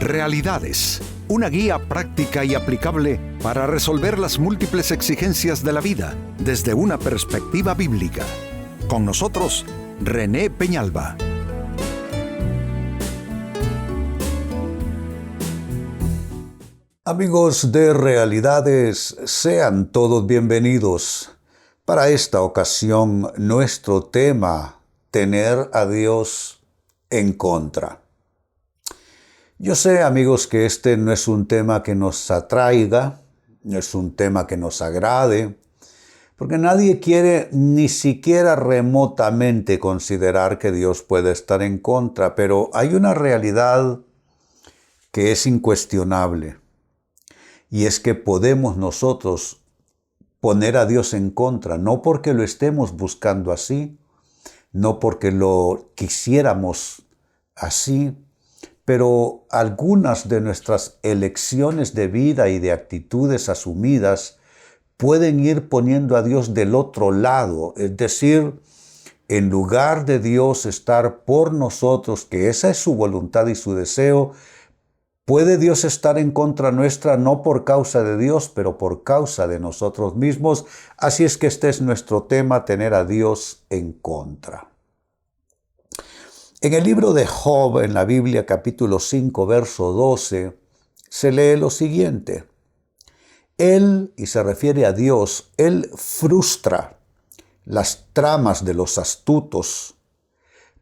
Realidades, una guía práctica y aplicable para resolver las múltiples exigencias de la vida desde una perspectiva bíblica. Con nosotros, René Peñalba. Amigos de Realidades, sean todos bienvenidos. Para esta ocasión, nuestro tema, tener a Dios en contra. Yo sé, amigos, que este no es un tema que nos atraiga, no es un tema que nos agrade, porque nadie quiere ni siquiera remotamente considerar que Dios puede estar en contra, pero hay una realidad que es incuestionable, y es que podemos nosotros poner a Dios en contra, no porque lo estemos buscando así, no porque lo quisiéramos así, pero algunas de nuestras elecciones de vida y de actitudes asumidas pueden ir poniendo a Dios del otro lado, es decir, en lugar de Dios estar por nosotros, que esa es su voluntad y su deseo, puede Dios estar en contra nuestra no por causa de Dios, pero por causa de nosotros mismos. Así es que este es nuestro tema, tener a Dios en contra. En el libro de Job, en la Biblia, capítulo 5, verso 12, se lee lo siguiente. Él, y se refiere a Dios, Él frustra las tramas de los astutos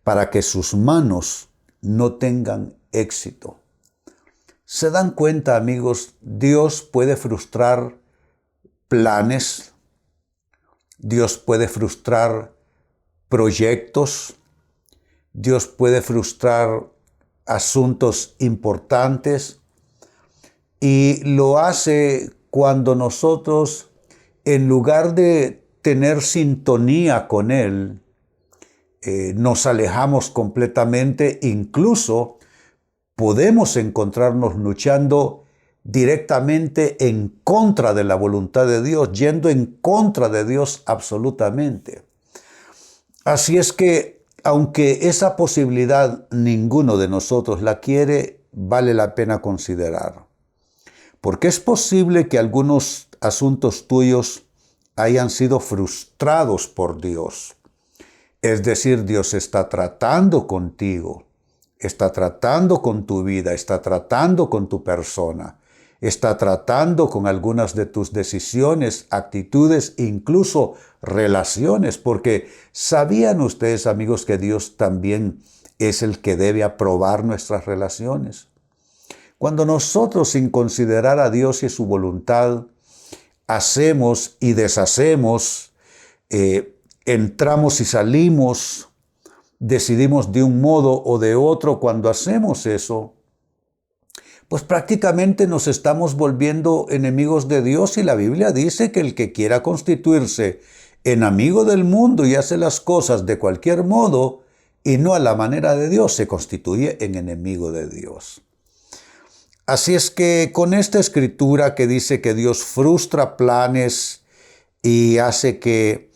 para que sus manos no tengan éxito. ¿Se dan cuenta, amigos? Dios puede frustrar planes, Dios puede frustrar proyectos, Dios puede frustrar asuntos importantes y lo hace cuando nosotros, en lugar de tener sintonía con Él, nos alejamos completamente. Incluso podemos encontrarnos luchando directamente en contra de la voluntad de Dios, yendo en contra de Dios absolutamente. Así es que, aunque esa posibilidad ninguno de nosotros la quiere, vale la pena considerar. Porque es posible que algunos asuntos tuyos hayan sido frustrados por Dios. Es decir, Dios está tratando contigo, está tratando con tu vida, está tratando con tu persona, está tratando con algunas de tus decisiones, actitudes, incluso relaciones, porque ¿sabían ustedes, amigos, que Dios también es el que debe aprobar nuestras relaciones? Cuando nosotros, sin considerar a Dios y su voluntad, hacemos y deshacemos, entramos y salimos, decidimos de un modo o de otro, cuando hacemos eso, pues prácticamente nos estamos volviendo enemigos de Dios, y la Biblia dice que el que quiera constituirse en amigo del mundo y hace las cosas de cualquier modo y no a la manera de Dios, se constituye en enemigo de Dios. Así es que con esta escritura que dice que Dios frustra planes y hace que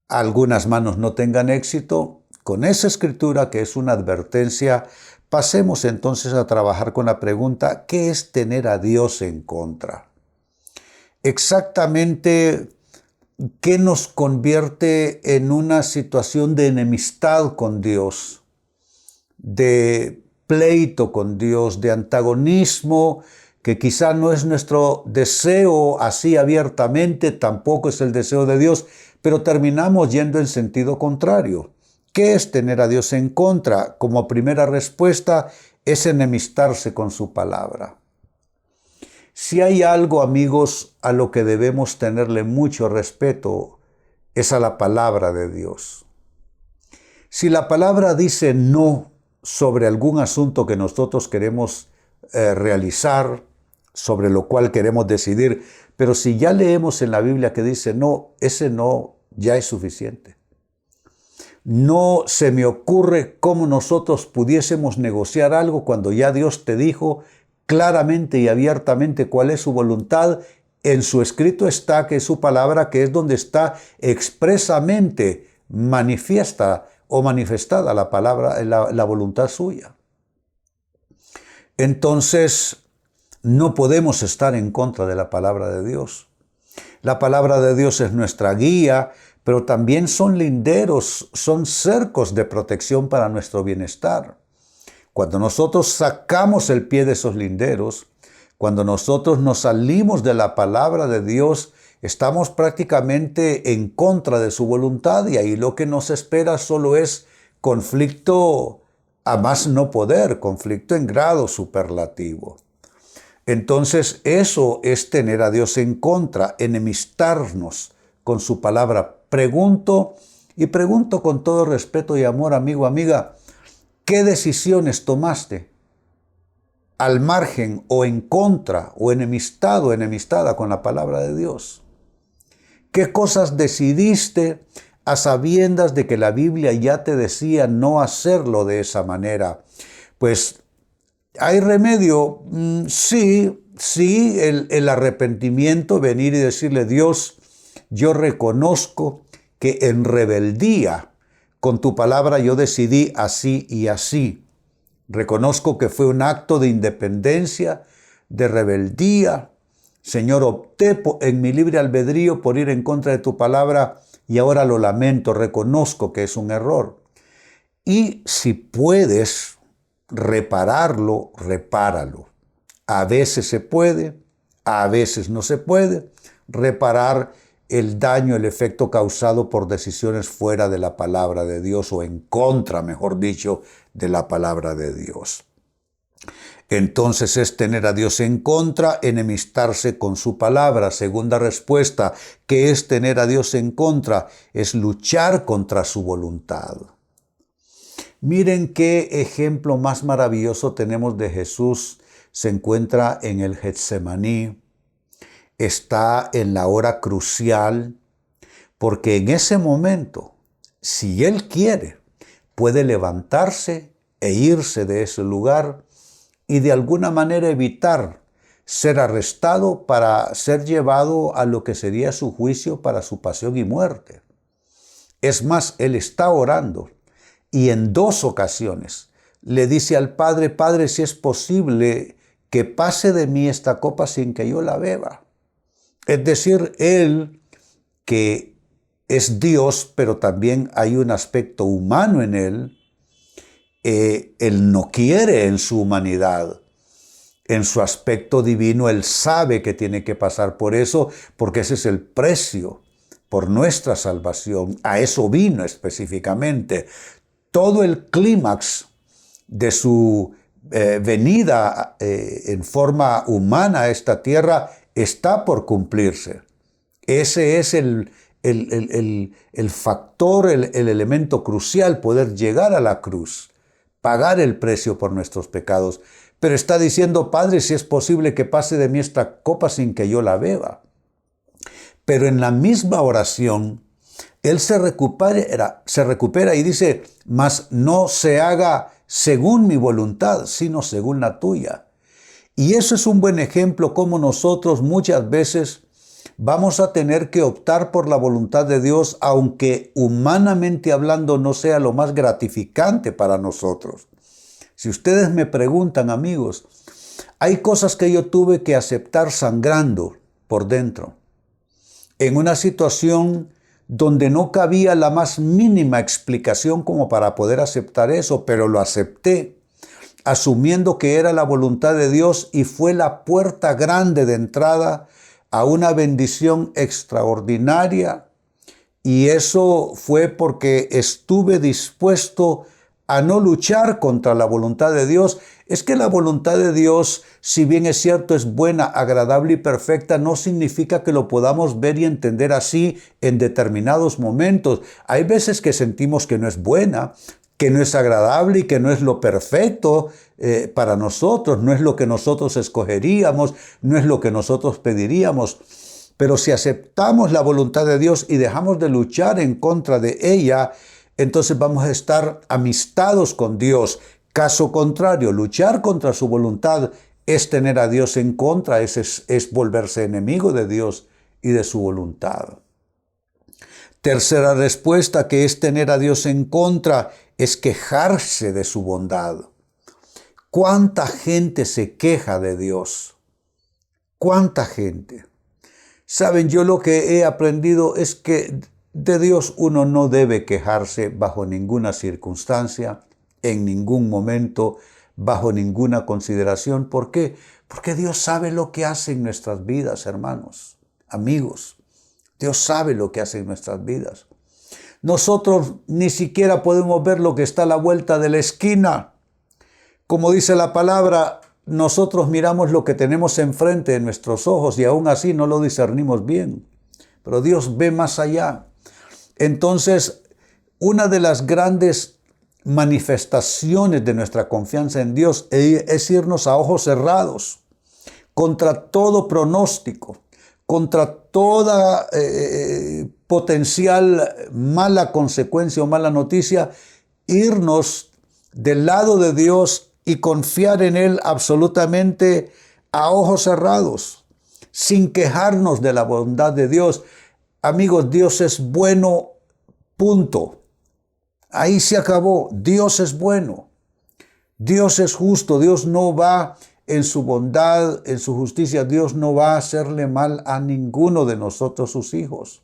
algunas manos no tengan éxito, con esa escritura que es una advertencia, pasemos entonces a trabajar con la pregunta, ¿qué es tener a Dios en contra? Exactamente, ¿qué nos convierte en una situación de enemistad con Dios, de pleito con Dios, de antagonismo, que quizá no es nuestro deseo así abiertamente, tampoco es el deseo de Dios, pero terminamos yendo en sentido contrario? ¿Qué es tener a Dios en contra? Como primera respuesta, es enemistarse con su palabra. Si hay algo, amigos, a lo que debemos tenerle mucho respeto, es a la palabra de Dios. Si la palabra dice no sobre algún asunto que nosotros queremos realizar, sobre lo cual queremos decidir, pero si ya leemos en la Biblia que dice no, ese no ya es suficiente. No se me ocurre cómo nosotros pudiésemos negociar algo cuando ya Dios te dijo claramente y abiertamente cuál es su voluntad. En su escrito está, que es su palabra, que es donde está expresamente manifiesta o manifestada la palabra, la voluntad suya. entonces no podemos estar en contra de la palabra de Dios. La palabra de Dios es nuestra guía, pero también son linderos, son cercos de protección para nuestro bienestar. Cuando nosotros sacamos el pie de esos linderos, cuando nosotros nos salimos de la palabra de Dios, estamos prácticamente en contra de su voluntad y ahí lo que nos espera solo es conflicto a más no poder, conflicto en grado superlativo. Entonces eso es tener a Dios en contra, enemistarnos con su palabra. Pregunto con todo respeto y amor, amigo, amiga, ¿qué decisiones tomaste al margen o en contra o enemistado, enemistada con la palabra de Dios? ¿Qué cosas decidiste a sabiendas de que la Biblia ya te decía no hacerlo de esa manera? Pues, ¿hay remedio? Sí, el arrepentimiento, venir y decirle, Dios, yo reconozco que en rebeldía con tu palabra yo decidí así y así. Reconozco que fue un acto de independencia, de rebeldía. Señor, opté en mi libre albedrío por ir en contra de tu palabra y ahora lo lamento, reconozco que es un error. Y si puedes repararlo, repáralo. A veces se puede, a veces no se puede reparar el daño, el efecto causado por decisiones fuera de la palabra de Dios o en contra, mejor dicho, de la palabra de Dios. Entonces es tener a Dios en contra, enemistarse con su palabra. Segunda respuesta, ¿qué es tener a Dios en contra? Es luchar contra su voluntad. Miren qué ejemplo más maravilloso tenemos de Jesús. Se encuentra en el Getsemaní. Está en la hora crucial, porque en ese momento, si Él quiere, puede levantarse e irse de ese lugar y de alguna manera evitar ser arrestado para ser llevado a lo que sería su juicio para su pasión y muerte. Es más, Él está orando y en 2 ocasiones le dice al Padre, Padre, si es posible que pase de mí esta copa sin que yo la beba. Es decir, Él, que es Dios, pero también hay un aspecto humano en Él, Él no quiere en su humanidad. En su aspecto divino, Él sabe que tiene que pasar por eso, porque ese es el precio por nuestra salvación. A eso vino específicamente. Todo el clímax de su venida en forma humana a esta tierra está por cumplirse. Ese es el factor, el elemento crucial, poder llegar a la cruz, pagar el precio por nuestros pecados. Pero está diciendo, Padre, si es posible que pase de mí esta copa sin que yo la beba. Pero en la misma oración, Él se recupera y dice, mas no se haga según mi voluntad, sino según la tuya. Y eso es un buen ejemplo cómo nosotros muchas veces vamos a tener que optar por la voluntad de Dios, aunque humanamente hablando no sea lo más gratificante para nosotros. Si ustedes me preguntan, amigos, hay cosas que yo tuve que aceptar sangrando por dentro, en una situación donde no cabía la más mínima explicación como para poder aceptar eso, pero lo acepté, asumiendo que era la voluntad de Dios y fue la puerta grande de entrada a una bendición extraordinaria. Y eso fue porque estuve dispuesto a no luchar contra la voluntad de Dios. Es que la voluntad de Dios, si bien es cierto, es buena, agradable y perfecta, no significa que lo podamos ver y entender así en determinados momentos. Hay veces que sentimos que no es buena, que no es agradable y que no es lo perfecto para nosotros, no es lo que nosotros escogeríamos, no es lo que nosotros pediríamos. Pero si aceptamos la voluntad de Dios y dejamos de luchar en contra de ella, entonces vamos a estar amistados con Dios. Caso contrario, luchar contra su voluntad es tener a Dios en contra, es volverse enemigo de Dios y de su voluntad. Tercera respuesta, que es tener a Dios en contra, es quejarse de su bondad. ¿Cuánta gente se queja de Dios? ¿Cuánta gente? Saben, yo lo que he aprendido es que de Dios uno no debe quejarse bajo ninguna circunstancia, en ningún momento, bajo ninguna consideración. ¿Por qué? Porque Dios sabe lo que hace en nuestras vidas, hermanos, amigos. Dios sabe lo que hace en nuestras vidas. Nosotros ni siquiera podemos ver lo que está a la vuelta de la esquina. Como dice la palabra, nosotros miramos lo que tenemos enfrente de nuestros ojos y aún así no lo discernimos bien. Pero Dios ve más allá. Entonces, una de las grandes manifestaciones de nuestra confianza en Dios es irnos a ojos cerrados contra todo pronóstico, contra toda potencial mala consecuencia o mala noticia, irnos del lado de Dios y confiar en Él absolutamente a ojos cerrados, sin quejarnos de la bondad de Dios. Amigos, Dios es bueno, punto. Ahí se acabó. Dios es bueno. Dios es justo. Dios no va en su bondad, en su justicia. Dios no va a hacerle mal a ninguno de nosotros, sus hijos.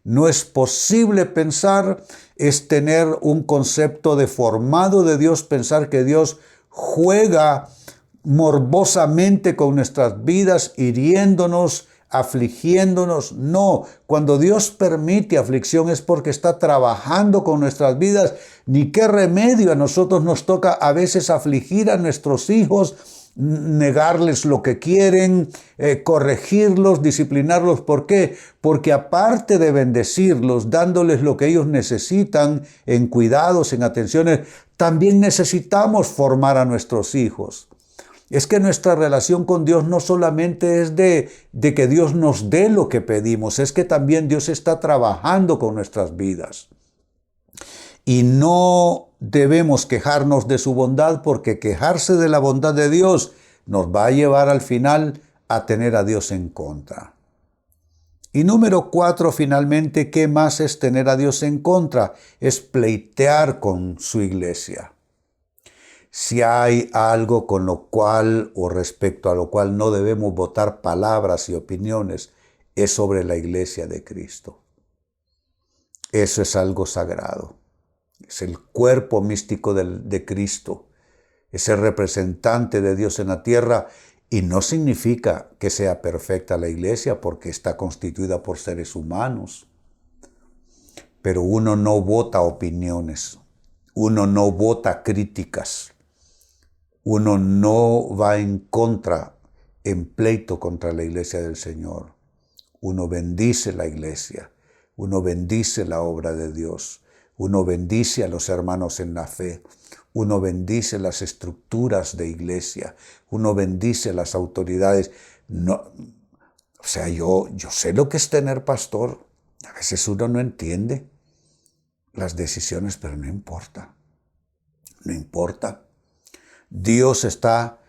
No es posible pensar, es tener un concepto deformado de Dios, pensar que Dios juega morbosamente con nuestras vidas, hiriéndonos, afligiéndonos. No, cuando Dios permite aflicción es porque está trabajando con nuestras vidas. Ni qué remedio, a nosotros nos toca a veces afligir a nuestros hijos, negarles lo que quieren, corregirlos, disciplinarlos. ¿Por qué? Porque aparte de bendecirlos, dándoles lo que ellos necesitan en cuidados, en atenciones, también necesitamos formar a nuestros hijos. Es que nuestra relación con Dios no solamente es de que Dios nos dé lo que pedimos, es que también Dios está trabajando con nuestras vidas. Y no debemos quejarnos de su bondad, porque quejarse de la bondad de Dios nos va a llevar al final a tener a Dios en contra. Y número 4, finalmente, ¿qué más es tener a Dios en contra? Es pleitear con su iglesia. Si hay algo con lo cual o respecto a lo cual no debemos botar palabras y opiniones, es sobre la iglesia de Cristo. Eso es algo sagrado. Es el cuerpo místico de Cristo. Es el representante de Dios en la tierra. Y no significa que sea perfecta la iglesia, porque está constituida por seres humanos. Pero uno no vota opiniones. Uno no vota críticas. Uno no va en contra, en pleito contra la iglesia del Señor. Uno bendice la iglesia. Uno bendice la obra de Dios. Uno bendice a los hermanos en la fe. Uno bendice las estructuras de iglesia. Uno bendice las autoridades. No, yo sé lo que es tener pastor. A veces uno no entiende las decisiones, pero no importa. No importa. Dios está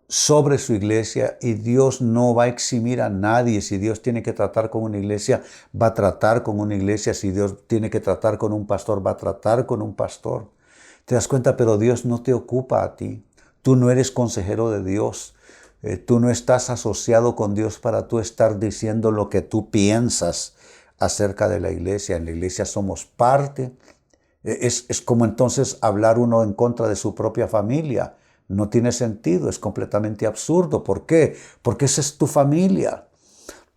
sobre su iglesia y Dios no va a eximir a nadie. Si Dios tiene que tratar con una iglesia, va a tratar con una iglesia. Si Dios tiene que tratar con un pastor, va a tratar con un pastor. ¿Te das cuenta? Pero Dios no te ocupa a ti. Tú no eres consejero de Dios. Tú no estás asociado con Dios para tú estar diciendo lo que tú piensas acerca de la iglesia. En la iglesia somos parte. Es como entonces hablar uno en contra de su propia familia. No tiene sentido, es completamente absurdo. ¿Por qué? Porque esa es tu familia.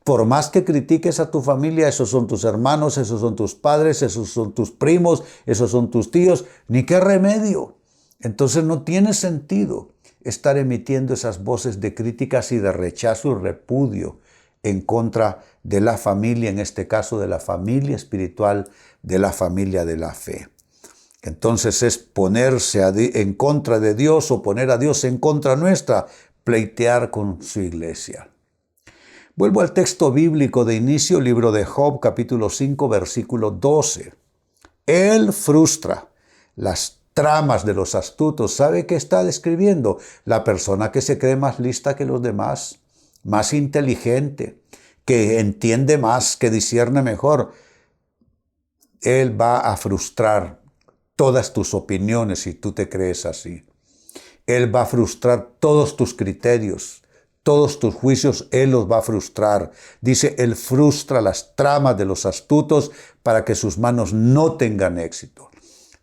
Por más que critiques a tu familia, esos son tus hermanos, esos son tus padres, esos son tus primos, esos son tus tíos. Ni qué remedio. Entonces no tiene sentido estar emitiendo esas voces de críticas y de rechazo y repudio en contra de la familia, en este caso de la familia espiritual, de la familia de la fe. Entonces es ponerse en contra de Dios o poner a Dios en contra nuestra, pleitear con su iglesia. Vuelvo al texto bíblico de inicio, libro de Job, capítulo 5, versículo 12. Él frustra las tramas de los astutos. ¿Sabe qué está describiendo? La persona que se cree más lista que los demás, más inteligente, que entiende más, que discierne mejor. Él va a frustrar todas tus opiniones si tú te crees así. Él va a frustrar todos tus criterios, todos tus juicios, Él los va a frustrar. Dice, Él frustra las tramas de los astutos para que sus manos no tengan éxito.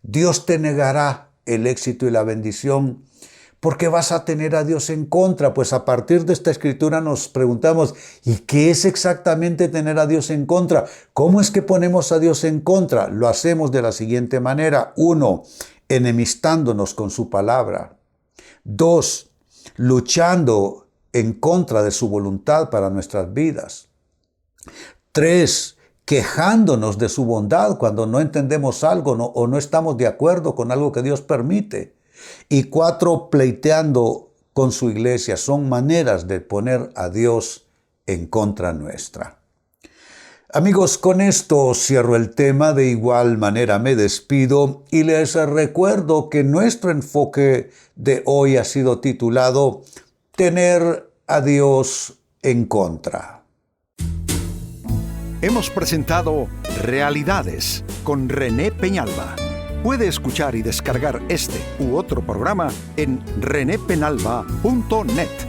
Dios te negará el éxito y la bendición porque vas a tener a Dios en contra. Pues a partir de esta escritura nos preguntamos, ¿y qué es exactamente tener a Dios en contra? ¿Cómo es que ponemos a Dios en contra? Lo hacemos de la siguiente manera. 1, enemistándonos con su palabra. 2, luchando en contra de su voluntad para nuestras vidas. 3, quejándonos de su bondad cuando no entendemos algo o no estamos de acuerdo con algo que Dios permite. Y 4, pleiteando con su iglesia. Son maneras de poner a Dios en contra nuestra. Amigos, con esto cierro el tema. De igual manera me despido y les recuerdo que nuestro enfoque de hoy ha sido titulado Tener a Dios en contra. Hemos presentado Realidades con René Peñalba. Puede escuchar y descargar este u otro programa en renépenalba.net.